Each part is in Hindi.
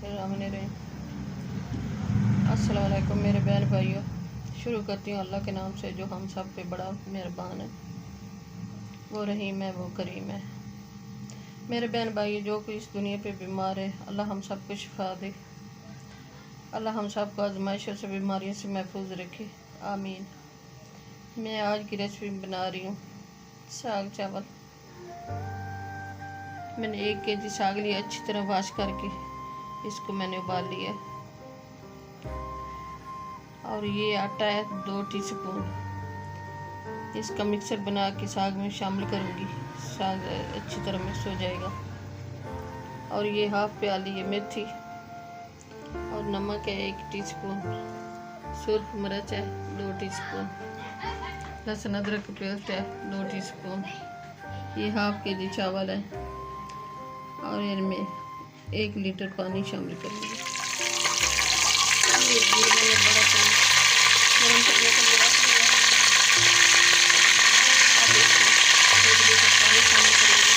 बिस्मिल्लाहिर्रहमानिर्रहीम। अस्सलाम वालेकुम मेरे बहन भाइयों। शुरू करती हूँ अल्लाह के नाम से जो हम सब पे बड़ा मेहरबान है। वो रहीम है, वो करीम है। मेरे बहन भाइयों, जो कोई इस दुनिया पे बीमार है, अल्लाह हम सब को शिफा दे। अल्लाह हम सब को आजमाइशों से, बीमारियों से महफूज रखे, आमीन। मैं आज की रेसिपी बना रही हूँ साग चावल। मैंने 1 केजी साग लिया, अच्छी तरह वाश करके इसको मैंने उबाल लिया। और ये आटा है 2 टीस्पून। इसका मिक्सर बना के साग में शामिल करूँगी। साग अच्छी तरह मिक्स हो जाएगा। और ये हाफ प्याली है मेथी, और नमक है 1 टीस्पून, सुर्ख मिर्च है 2 टीस्पून, लहसुन अदरक की पेस्ट है 2 टीस्पून। ये हाफ केजी चावल है और इनमें 1 लीटर पानी शामिल करूँगी। ये मैंने बड़ा गरम करने के लिए रख दिया। अब इसमें 1 लीटर पानी शामिल करूँगी।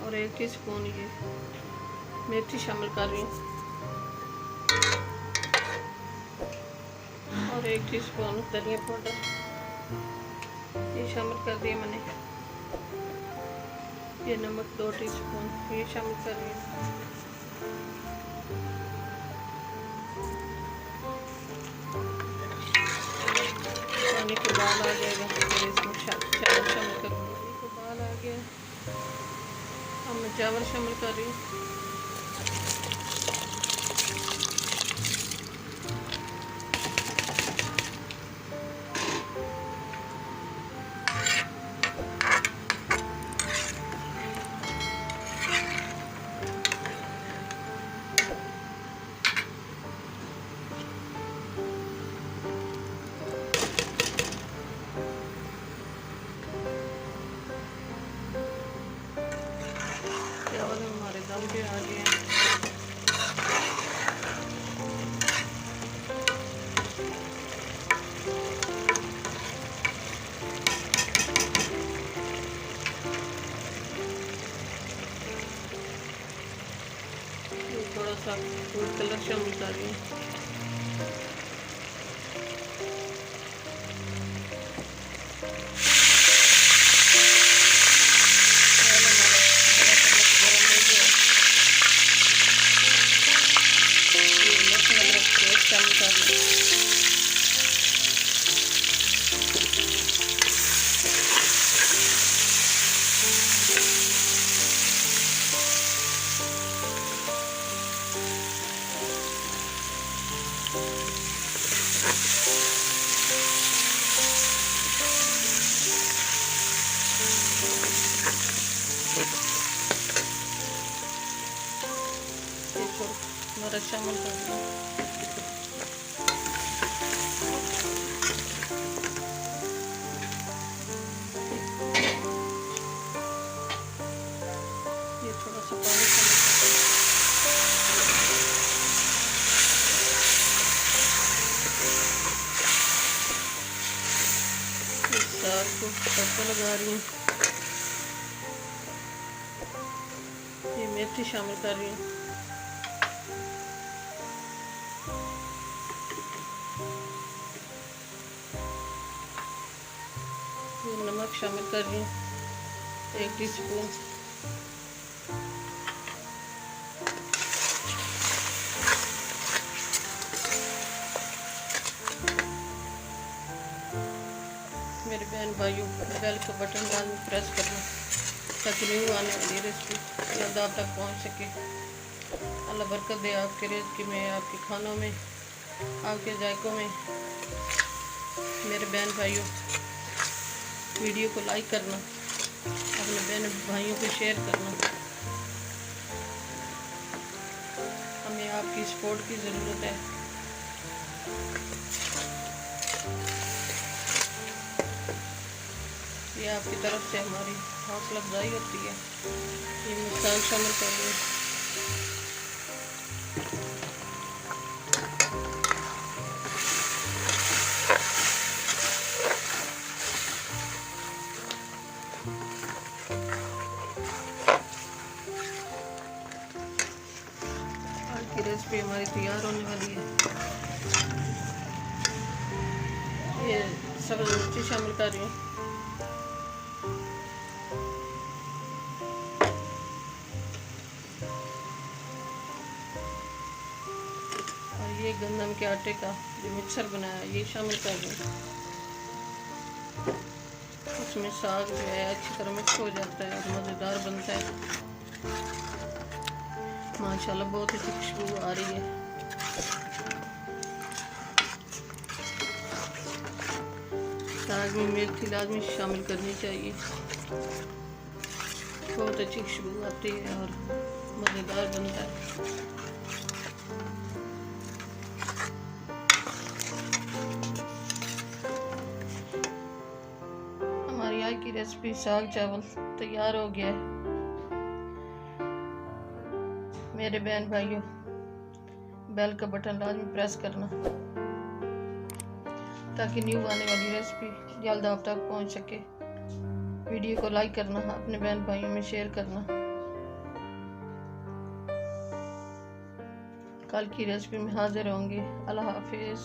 और 1 टीस्पून ये मेथी शामिल कर रही हूँ, और 1 टीस्पून धनिया पाउडर ये शामिल कर दिया मैंने। ये नमक 2 टीस्पून ये शामिल कर रही हूँ। पानी को उबाल आ जाएगा तो फिर इसमें चावल शामिल करूँगी। पानी को उबाल आ गया, अब मैं चावल शामिल कर रही हूँ। चावल हमारे दम पे आ गए हैं। थोड़ा सा फूड कलर शामिल कर रही हूँ। शामिल कर लें। मिर्च शामिल कर दें। ये थोड़ा सा पानी शामिल कर दें। इस साग को तड़का लगा रही हूँ। ये मेथी शामिल कर रही हूँ। ये नमक शामिल कर रही हूँ 1 टीस्पून। मेरे बहन भाइयों, बेल का बटन लाजमी प्रेस करना ताकि न्यू आने वाली रेसिपी जल्द आप तक पहुँच सके। अल्लाह बरकत दे आपके रेसिपी में, आपके खानों में, आपके जायकों में। मेरे बहन भाइयों, वीडियो को लाइक करना, अपने बहन भाइयों को शेयर करना। हमें आपकी सपोर्ट की ज़रूरत है। ये आपकी तरफ से हमारी हौसला अफजाई होती है। ये मिर्च शामिल कर रही हूँ। की रेसिपी हमारी तैयार होने वाली है। ये सब्ज़ मिर्ची शामिल कर रही हूँ। और ये गंदम के आटे का जो मिक्सर बनाया ये शामिल कर रही हूँ। उसमें साग जो है अच्छी तरह मिक्स हो जाता है और मज़ेदार बनता है। माशाल्लाह बहुत अच्छी खुशबू आ रही है। साग में मेथी लाजमी शामिल करनी चाहिए, बहुत अच्छी खुशबू आती है और मज़ेदार बनता है। हमारी आज की रेसिपी साग चावल तैयार हो गया है। मेरे बहन भाइयों, बेल का बटन लाजमी प्रेस करना ताकि न्यू आने वाली रेसिपी जल्द आप तक पहुंच सके। वीडियो को लाइक करना, अपने बहन भाइयों में शेयर करना। कल की रेसिपी में हाजिर होंगे। अल्लाह हाफिज़।